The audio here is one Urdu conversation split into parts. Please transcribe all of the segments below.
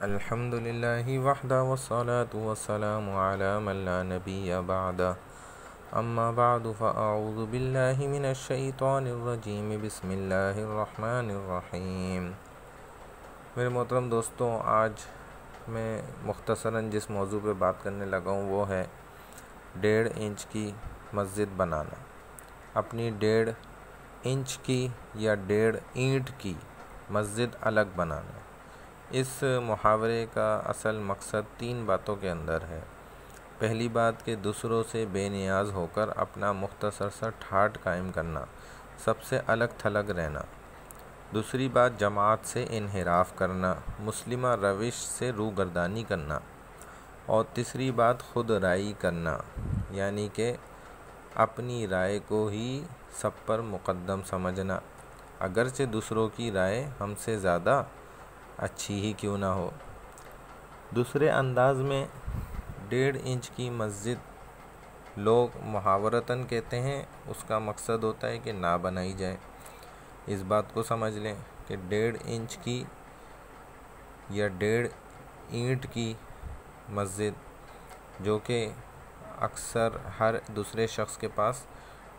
الحمد للہ وحدہ والصلاة والسلام علی من لا نبی بعدہ اما بعد فاعوذ باللہ من الشیطان الرجیم بسم اللہ الرحمن الرحیم۔ میرے محترم دوستوں، آج میں مختصراً جس موضوع پہ بات کرنے لگا ہوں وہ ہے 1.5 انچ کی مسجد بنانا۔ اپنی 1.5 انچ کی یا 1.5 اینٹ کی مسجد الگ بنانا۔ اس محاورے کا اصل مقصد 3 باتوں کے اندر ہے۔ پہلی بات کہ دوسروں سے بے نیاز ہو کر اپنا مختصر سا ٹھاٹھ قائم کرنا، سب سے الگ تھلگ رہنا۔ دوسری بات جماعت سے انحراف کرنا، مسلمہ روش سے روگردانی کرنا۔ اور تیسری بات خود رائے کرنا، یعنی کہ اپنی رائے کو ہی سب پر مقدم سمجھنا، اگرچہ دوسروں کی رائے ہم سے زیادہ اچھی ہی کیوں نہ ہو۔ دوسرے انداز میں 1.5 انچ کی مسجد لوگ محاورتاً کہتے ہیں، اس کا مقصد ہوتا ہے کہ نہ بنائی جائے۔ اس بات کو سمجھ لیں کہ 1.5 انچ کی یا 1.5 اینٹ کی مسجد، جو کہ اکثر ہر دوسرے شخص کے پاس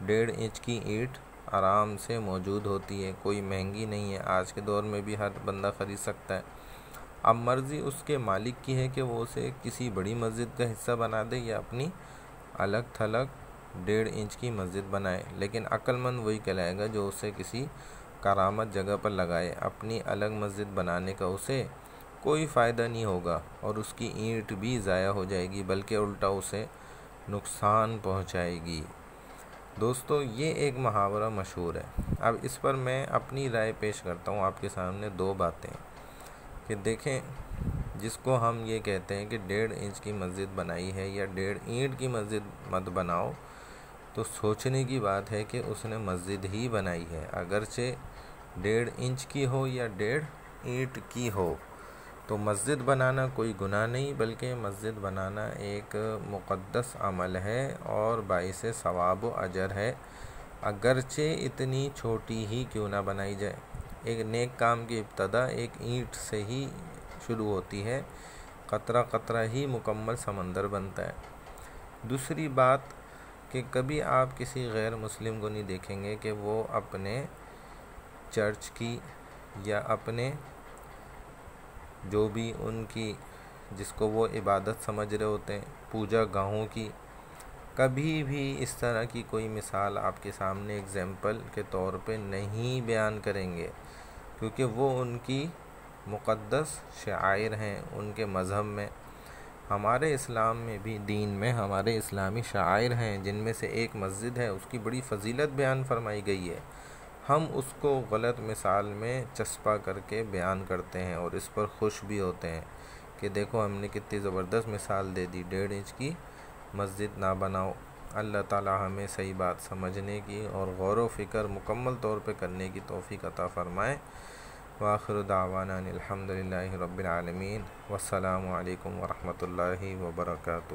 1.5 انچ کی اینٹ آرام سے موجود ہوتی ہے، کوئی مہنگی نہیں ہے، آج کے دور میں بھی ہر بندہ خرید سکتا ہے۔ اب مرضی اس کے مالک کی ہے کہ وہ اسے کسی بڑی مسجد کا حصہ بنا دے یا اپنی الگ تھلگ 1.5 انچ کی مسجد بنائے، لیکن عقل مند وہی کہلائے گا جو اسے کسی کارآمد جگہ پر لگائے۔ اپنی الگ مسجد بنانے کا اسے کوئی فائدہ نہیں ہوگا اور اس کی اینٹ بھی ضائع ہو جائے گی، بلکہ الٹا اسے نقصان پہنچائے گی۔ دوستو، یہ ایک محاورہ مشہور ہے۔ اب اس پر میں اپنی رائے پیش کرتا ہوں آپ کے سامنے 2 باتیں کہ دیکھیں، جس کو ہم یہ کہتے ہیں کہ 1.5 انچ کی مسجد بنائی ہے یا 1.5 اینٹ کی مسجد مت بناؤ، تو سوچنے کی بات ہے کہ اس نے مسجد ہی بنائی ہے، اگرچہ 1.5 انچ کی ہو یا 1.5 اینٹ کی ہو۔ تو مسجد بنانا کوئی گناہ نہیں، بلکہ مسجد بنانا ایک مقدس عمل ہے اور باعث ثواب و اجر ہے، اگرچہ اتنی چھوٹی ہی کیوں نہ بنائی جائے۔ ایک نیک کام کی ابتدا ایک اینٹ سے ہی شروع ہوتی ہے، قطرہ قطرہ ہی مکمل سمندر بنتا ہے۔ دوسری بات کہ کبھی آپ کسی غیر مسلم کو نہیں دیکھیں گے کہ وہ اپنے چرچ کی یا اپنے جو بھی ان کی جس کو وہ عبادت سمجھ رہے ہوتے ہیں، پوجا گاہوں کی، کبھی بھی اس طرح کی کوئی مثال آپ کے سامنے ایگزامپل کے طور پہ نہیں بیان کریں گے، کیونکہ وہ ان کی مقدس شعائر ہیں۔ ان کے مذہب میں، ہمارے اسلام میں بھی، دین میں ہمارے اسلامی شعائر ہیں، جن میں سے ایک مسجد ہے، اس کی بڑی فضیلت بیان فرمائی گئی ہے۔ ہم اس کو غلط مثال میں چسپاں کر کے بیان کرتے ہیں اور اس پر خوش بھی ہوتے ہیں کہ دیکھو ہم نے کتنی زبردست مثال دے دی، 1.5 انچ کی مسجد نہ بناؤ۔ اللہ تعالی ہمیں صحیح بات سمجھنے کی اور غور و فکر مکمل طور پہ کرنے کی توفیق عطا فرمائے۔ وآخر دعوانا الحمدللہ رب العالمین، والسلام علیکم ورحمۃ اللہ وبرکاتہ۔